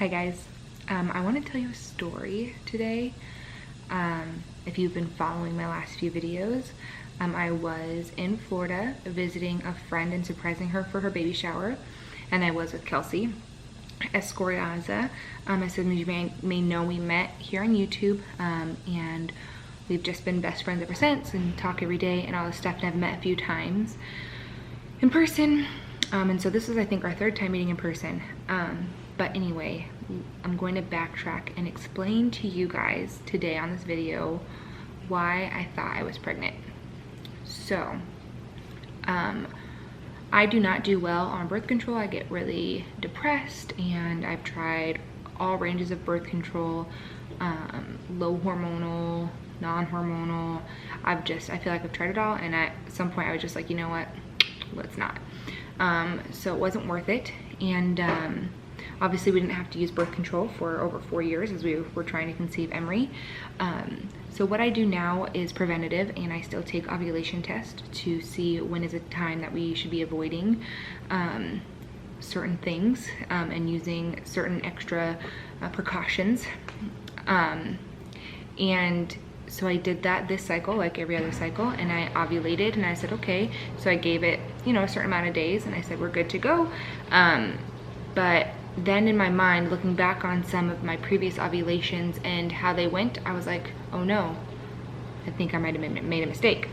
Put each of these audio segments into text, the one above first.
Hi guys, I want to tell you a story today. If you've been following my last few videos, I was in Florida visiting a friend and surprising her for her baby shower, and I was with Kelsey Escoriaza. As some of you may know, we met here on YouTube, and we've just been best friends ever since and talk every day and all this stuff, and I've met a few times in person. And so this is, I think, our third time meeting in person. But anyway, I'm going to backtrack and explain to you guys today on this video why I thought I was pregnant. So, I do not do well on birth control. I get really depressed, and I've tried all ranges of birth control, low hormonal, non-hormonal. I feel like I've tried it all, and at some point I was just like, you know what, let's not. So it wasn't worth it, and obviously we didn't have to use birth control for over 4 years as we were trying to conceive Emry. So what I do now is preventative, and I still take ovulation tests to see when is a time that we should be avoiding certain things and using certain extra precautions. And so I did that this cycle, like every other cycle, and I ovulated, and I said, okay. So I gave it, a certain amount of days, and I said, we're good to go. But then in my mind, looking back on some of my previous ovulations and how they went, I was like, oh no, I think I might have made a mistake.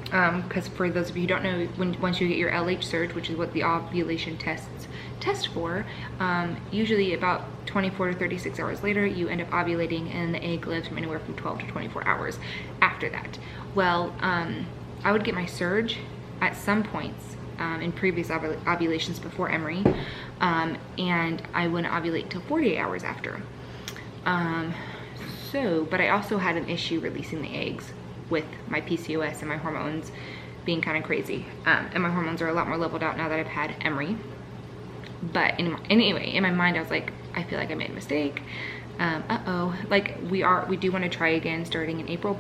Because for those of you who don't know, once you get your LH surge, which is what the ovulation tests test for, usually about 24 to 36 hours later, you end up ovulating, and the egg lives from anywhere from 12 to 24 hours after that. Well, I would get my surge at some points in previous ovulations before Emry, and I wouldn't ovulate till 48 hours after. But I also had an issue releasing the eggs with my PCOS and my hormones being kind of crazy. And my hormones are a lot more leveled out now that I've had Emry. But anyway, in my mind, I was like, I feel like I made a mistake. Like we do want to try again starting in April,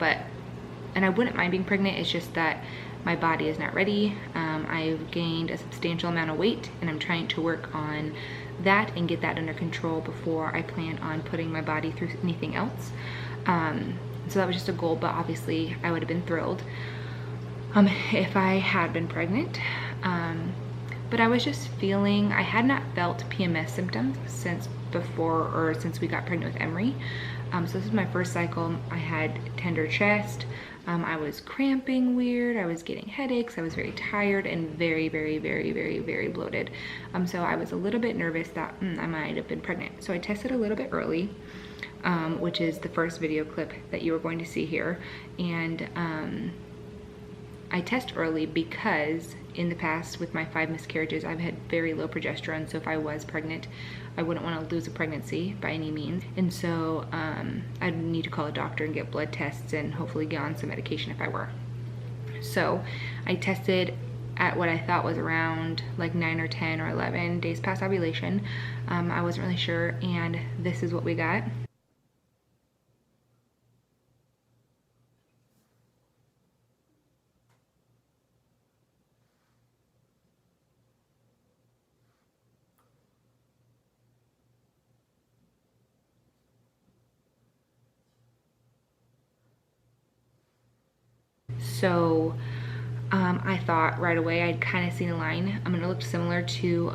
and I wouldn't mind being pregnant. It's just that my body is not ready. I've gained a substantial amount of weight, and I'm trying to work on that and get that under control before I plan on putting my body through anything else. So that was just a goal, but obviously I would have been thrilled if I had been pregnant. But I was just feeling, I had not felt PMS symptoms since we got pregnant with Emry. So this is my first cycle. I had tender chest. I was cramping weird. I was getting headaches. I was very tired and very, very, very, very, very bloated. So I was a little bit nervous that I might have been pregnant. So I tested a little bit early, which is the first video clip that you are going to see here. And I test early because in the past with my 5 miscarriages, I've had very low progesterone. So if I was pregnant, I wouldn't want to lose a pregnancy by any means. And so I'd need to call a doctor and get blood tests and hopefully get on some medication if I were. So I tested at what I thought was around like 9 or 10 or 11 days past ovulation. I wasn't really sure, and this is what we got. So I thought right away I'd kind of seen a line. It looked similar to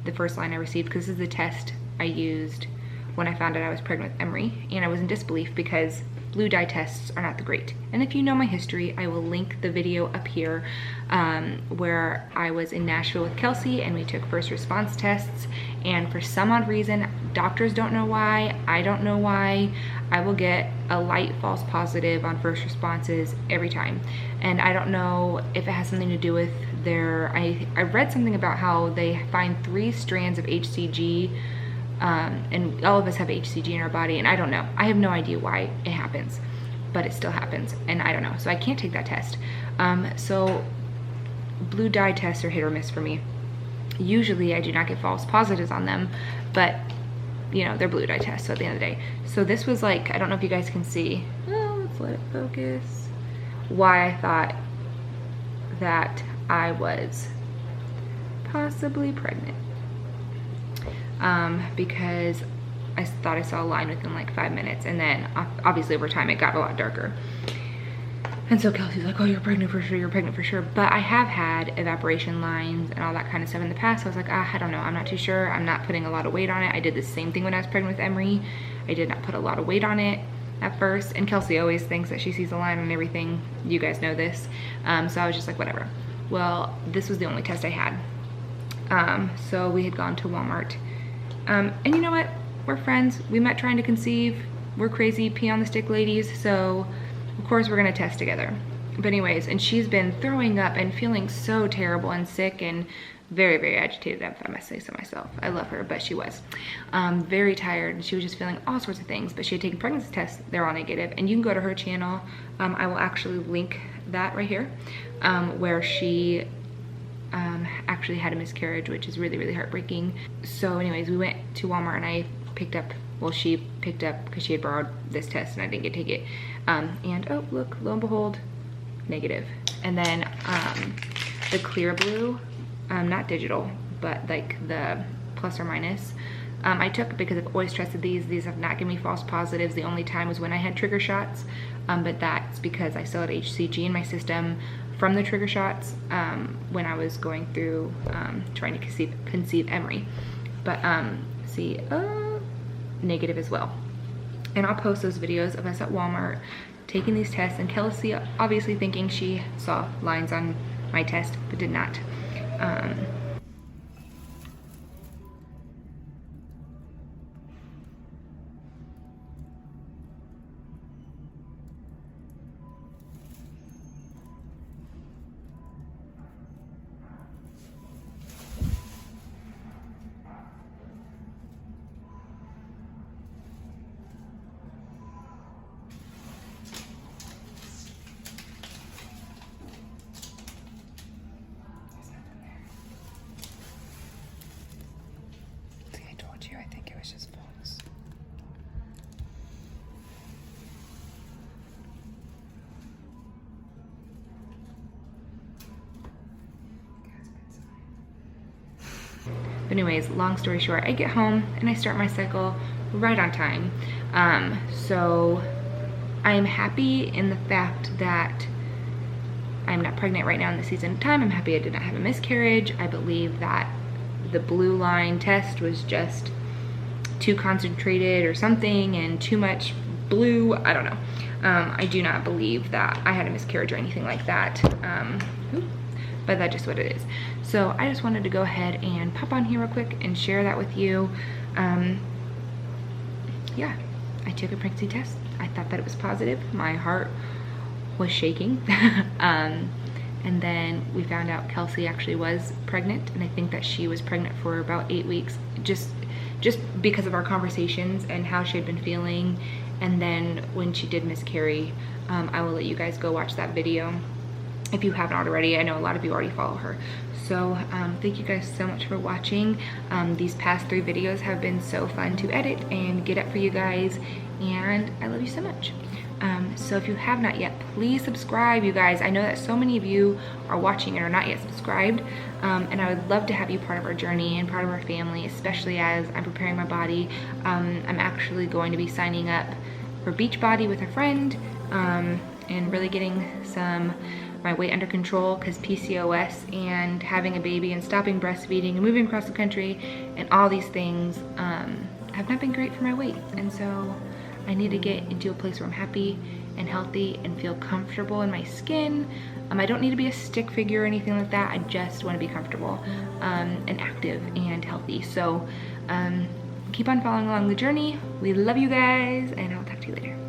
the first line I received, because this is the test I used when I found out I was pregnant with Emry, and I was in disbelief because blue dye tests are not that great. And if you know my history, I will link the video up here where I was in Nashville with Kelsey, and we took first response tests, and for some odd reason, doctors don't know why, I don't know why, I will get a light false positive on first responses every time. And I don't know if it has something to do with I read something about how they find 3 strands of HCG, and all of us have HCG in our body, and I don't know. I have no idea why it happens, but it still happens, and I don't know. So I can't take that test. So blue dye tests are hit or miss for me. Usually I do not get false positives on them, but they're blue dye tests, so at the end of the day. So this was like, I don't know if you guys can see. Oh, let's let it focus. Why I thought that I was possibly pregnant. because I thought I saw a line within like 5 minutes, and then obviously over time it got a lot darker. And so Kelsey's like, oh, you're pregnant for sure, you're pregnant for sure. But I have had evaporation lines and all that kind of stuff in the past. So I was like, I don't know, I'm not too sure. I'm not putting a lot of weight on it. I did the same thing when I was pregnant with Emry. I did not put a lot of weight on it at first. And Kelsey always thinks that she sees a line on everything. You guys know this. So I was just like, whatever. Well, this was the only test I had. So we had gone to Walmart. And you know what? We're friends. We met trying to conceive. We're crazy pee on the stick ladies. So of course we're gonna test together. But anyways, and she's been throwing up and feeling so terrible and sick and very, very agitated, if I must say so myself. I love her, but she was very tired, and she was just feeling all sorts of things. But she had taken pregnancy tests, they're all negative. And you can go to her channel. I will actually link that right here, where she actually had a miscarriage, which is really, really heartbreaking. So anyways, we went to Walmart and I picked up, well, she picked up because she had borrowed this test and I didn't get to take it. And oh, look, lo and behold, negative. And then the clear blue, not digital, but like the plus or minus, I took because I've always trusted these. These have not given me false positives. The only time was when I had trigger shots, but that's because I still had HCG in my system from the trigger shots when I was going through trying to conceive Emry. But see, negative as well. And I'll post those videos of us at Walmart taking these tests, and Kelsey obviously thinking she saw lines on my test, but did not. I think it was just false. But anyways, long story short, I get home and I start my cycle right on time. So I'm happy in the fact that I'm not pregnant right now in the season of time. I'm happy I did not have a miscarriage. I believe that the blue line test was just too concentrated or something and too much blue, I don't know. I do not believe that I had a miscarriage or anything like that, but that's just what it is. So I just wanted to go ahead and pop on here real quick and share that with you. Yeah, I took a pregnancy test. I thought that it was positive. My heart was shaking. And then we found out Kelsey actually was pregnant, and I think that she was pregnant for about 8 weeks, just because of our conversations and how she had been feeling. And then when she did miscarry, I will let you guys go watch that video if you haven't already. I know a lot of you already follow her. So thank you guys so much for watching. These past 3 videos have been so fun to edit and get up for you guys, and I love you so much. So if you have not yet, please subscribe, you guys. I know that so many of you are watching and are not yet subscribed, and I would love to have you part of our journey and part of our family, especially as I'm preparing my body. I'm actually going to be signing up for Beachbody with a friend, and really getting my weight under control, because PCOS and having a baby and stopping breastfeeding and moving across the country and all these things have not been great for my weight. And so I need to get into a place where I'm happy and healthy and feel comfortable in my skin. I don't need to be a stick figure or anything like that. I just want to be comfortable and active and healthy. So keep on following along the journey. We love you guys, and I'll talk to you later.